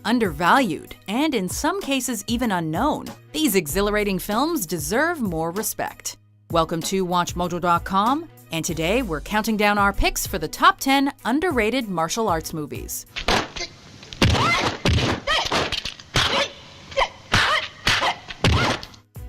undervalued, and in some cases even unknown. These exhilarating films deserve more respect. Welcome to WatchMojo.com, and today we're counting down our picks for the top 10 underrated martial arts movies.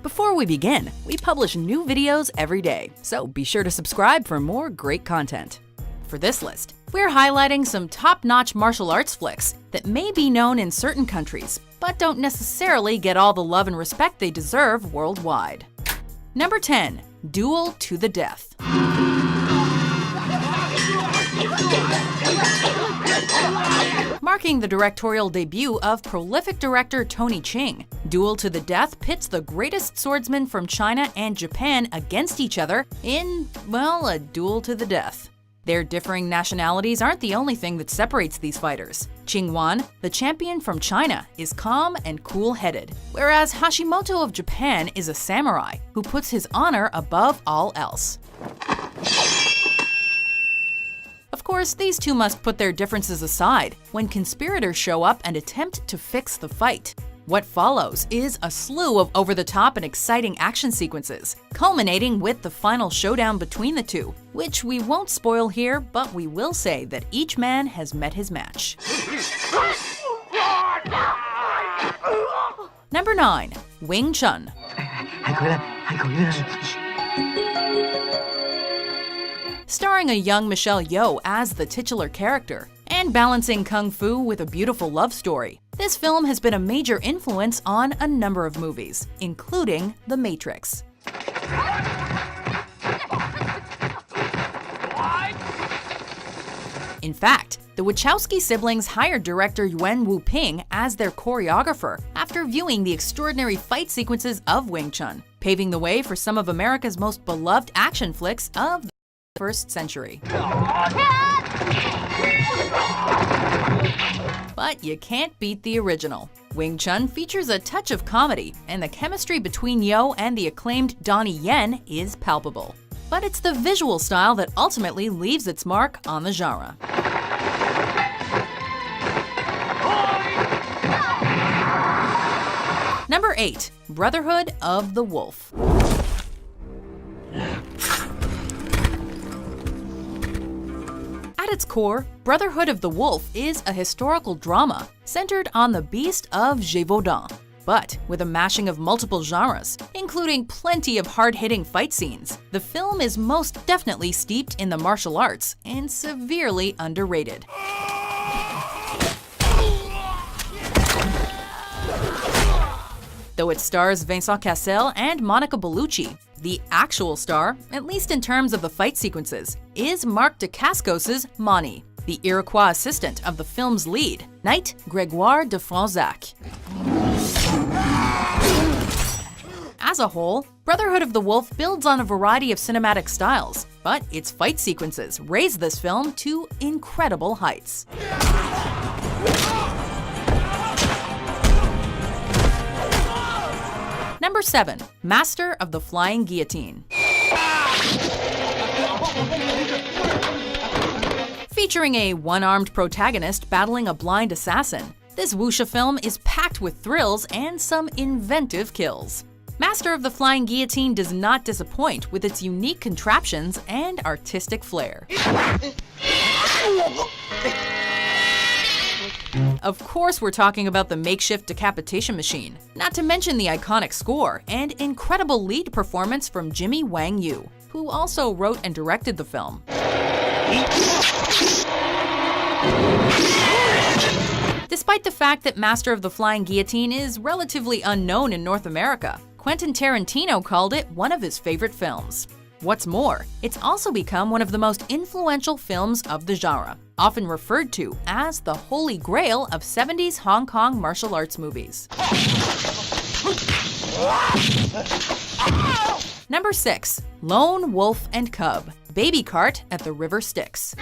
Before we begin, we publish new videos every day, so be sure to subscribe for more great content. For this list, we're highlighting some top-notch martial arts flicks that may be known in certain countries, but don't necessarily get all the love and respect they deserve worldwide. Number 10. Duel to the Death. Marking the directorial debut of prolific director Tony Ching, Duel to the Death pits the greatest swordsmen from China and Japan against each other in, well, a duel to the death. Their differing nationalities aren't the only thing that separates these fighters. Qing Wan, the champion from China, is calm and cool-headed, whereas Hashimoto of Japan is a samurai who puts his honor above all else. Of course, these two must put their differences aside when conspirators show up and attempt to fix the fight. What follows is a slew of over-the-top and exciting action sequences, culminating with the final showdown between the two, which we won't spoil here, but we will say that each man has met his match. Number 9. Wing Chun. Starring a young Michelle Yeoh as the titular character, and balancing kung fu with a beautiful love story, this film has been a major influence on a number of movies, including The Matrix. In fact, the Wachowski siblings hired director Yuen Wu-ping as their choreographer after viewing the extraordinary fight sequences of Wing Chun, paving the way for some of America's most beloved action flicks of the first century. But you can't beat the original. Wing Chun features a touch of comedy, and the chemistry between Yeoh and the acclaimed Donnie Yen is palpable. But it's the visual style that ultimately leaves its mark on the genre. Number 8. Brotherhood of the Wolf. At its core, Brotherhood of the Wolf is a historical drama centered on the beast of Gévaudan, but with a mashing of multiple genres, including plenty of hard-hitting fight scenes. The film is most definitely steeped in the martial arts and severely underrated. Though it stars Vincent Cassel and Monica Bellucci, the actual star, at least in terms of the fight sequences, is Marc Dacascos' Mani, the Iroquois assistant of the film's lead, Knight Grégoire de Fronsac. As a whole, Brotherhood of the Wolf builds on a variety of cinematic styles, but its fight sequences raise this film to incredible heights. Number 7. Master of the Flying Guillotine. Featuring a one-armed protagonist battling a blind assassin, this wuxia film is packed with thrills and some inventive kills. Master of the Flying Guillotine does not disappoint with its unique contraptions and artistic flair. Of course, we're talking about the makeshift decapitation machine, not to mention the iconic score and incredible lead performance from Jimmy Wang Yu, who also wrote and directed the film. Despite the fact that Master of the Flying Guillotine is relatively unknown in North America, Quentin Tarantino called it one of his favorite films. What's more, it's also become one of the most influential films of the genre, often referred to as the holy grail of 70s Hong Kong martial arts movies. Number 6. Lone Wolf and Cub. Baby Cart at the River Styx.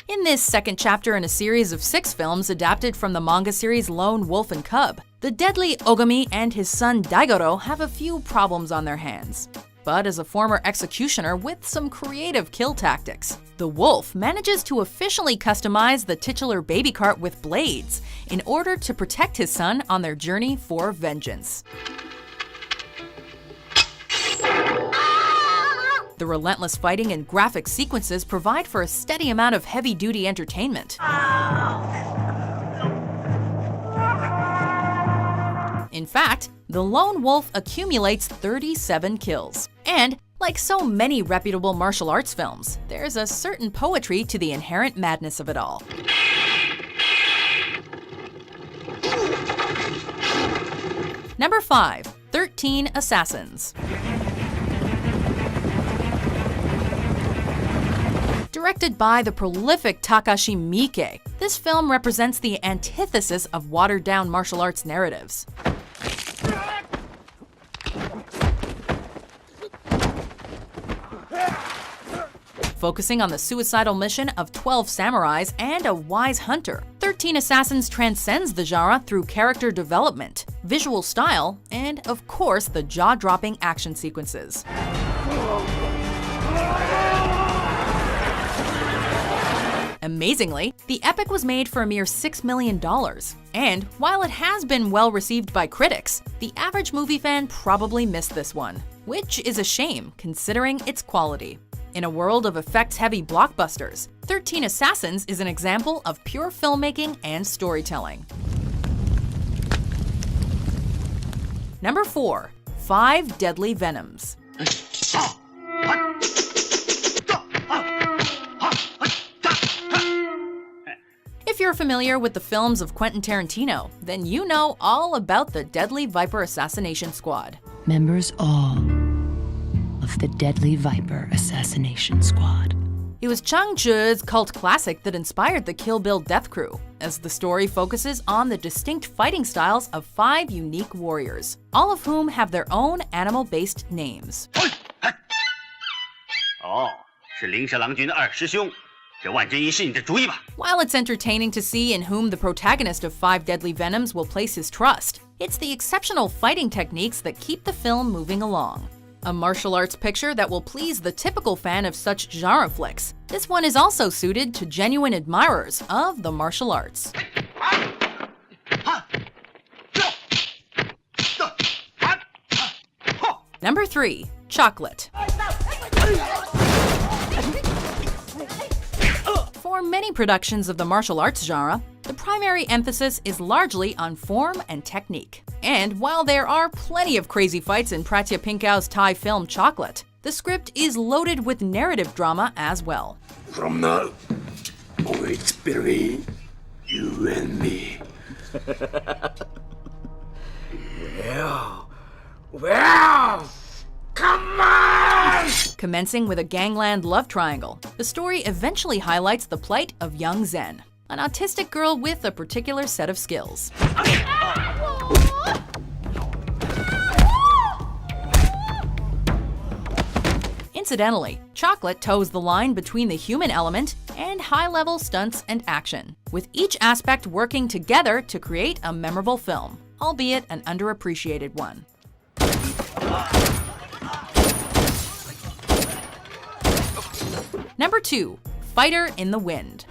In this second chapter in a series of 6 films adapted from the manga series Lone Wolf and Cub, the deadly Ogami and his son Daigoro have a few problems on their hands. but as a former executioner with some creative kill tactics. The wolf manages to officially customize the titular baby cart with blades in order to protect his son on their journey for vengeance. The relentless fighting and graphic sequences provide for a steady amount of heavy-duty entertainment. In fact, the lone wolf accumulates 37 kills. And, like so many reputable martial arts films, there's a certain poetry to the inherent madness of it all. Number 5. 13 Assassins. Directed by the prolific Takashi Miike, this film represents the antithesis of watered-down martial arts narratives. Focusing on the suicidal mission of 12 samurais and a wise hunter, 13 Assassins transcends the genre through character development, visual style, and, of course, the jaw-dropping action sequences. Amazingly, the epic was made for a mere $6 million. And while it has been well received by critics, the average movie fan probably missed this one, which is a shame considering its quality. In a world of effects-heavy blockbusters, 13 Assassins is an example of pure filmmaking and storytelling. Number 4. 5 Deadly Venoms. If you're familiar with the films of Quentin Tarantino, then you know all about the Deadly Viper Assassination Squad. Members all of the Deadly Viper Assassination Squad. It was Chang Zhe's cult classic that inspired the Kill Bill death crew, as the story focuses on the distinct fighting styles of 5 unique warriors, all of whom have their own animal-based names. While it's entertaining to see in whom the protagonist of 5 Deadly Venoms will place his trust, it's the exceptional fighting techniques that keep the film moving along. A martial arts picture that will please the typical fan of such genre flicks, this one is also suited to genuine admirers of the martial arts. Number 3. Chocolate. For many productions of the martial arts genre, the primary emphasis is largely on form and technique. And while there are plenty of crazy fights in Pratya Pinkao's Thai film Chocolate, the script is loaded with narrative drama as well. From now, it's between you and me. Well, come on! Commencing with a gangland love triangle, the story eventually highlights the plight of young Zen, an autistic girl with a particular set of skills. Incidentally, Chocolate toes the line between the human element and high-level stunts and action, with each aspect working together to create a memorable film, albeit an underappreciated one. Number 2. Fighter in the Wind.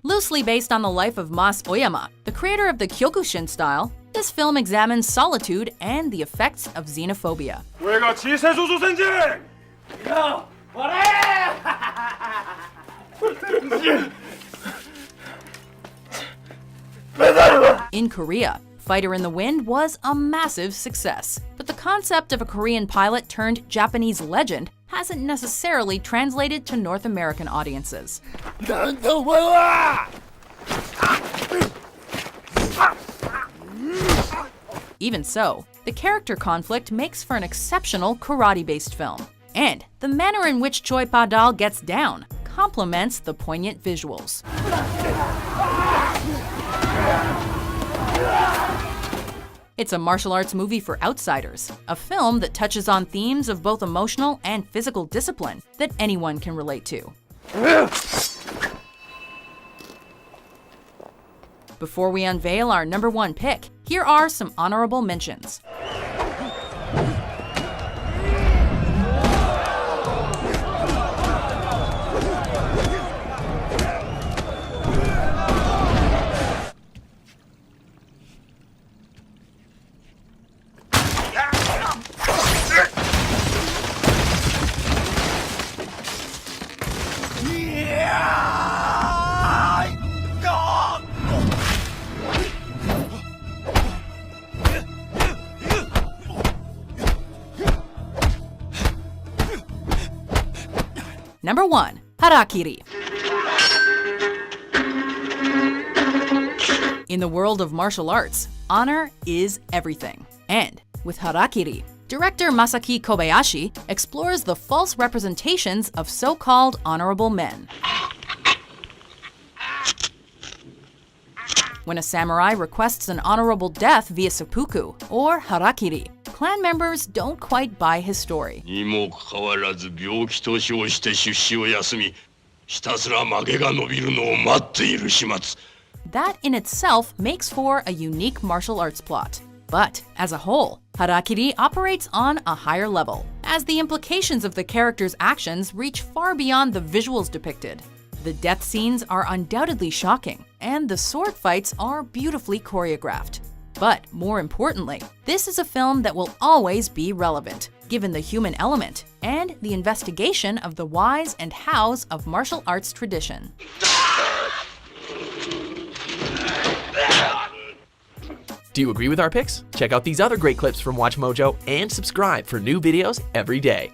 Loosely based on the life of Mas Oyama, the creator of the Kyokushin style, this film examines solitude and the effects of xenophobia. In Korea, Fighter in the Wind was a massive success, but the concept of a Korean pilot turned Japanese legend hasn't necessarily translated to North American audiences. Even so, the character conflict makes for an exceptional karate-based film, and the manner in which Choi Pa-dal gets down complements the poignant visuals. It's a martial arts movie for outsiders, a film that touches on themes of both emotional and physical discipline that anyone can relate to. Before we unveil our number 1 pick, here are some honorable mentions. Number 1. Harakiri. In the world of martial arts, honor is everything. And with Harakiri, director Masaki Kobayashi explores the false representations of so-called honorable men. When a samurai requests an honorable death via seppuku, or harakiri, clan members don't quite buy his story. That in itself makes for a unique martial arts plot. But as a whole, harakiri operates on a higher level, as the implications of the character's actions reach far beyond the visuals depicted. The death scenes are undoubtedly shocking, and the sword fights are beautifully choreographed. But more importantly, this is a film that will always be relevant, given the human element and the investigation of the whys and hows of martial arts tradition. Do you agree with our picks? Check out these other great clips from WatchMojo and subscribe for new videos every day.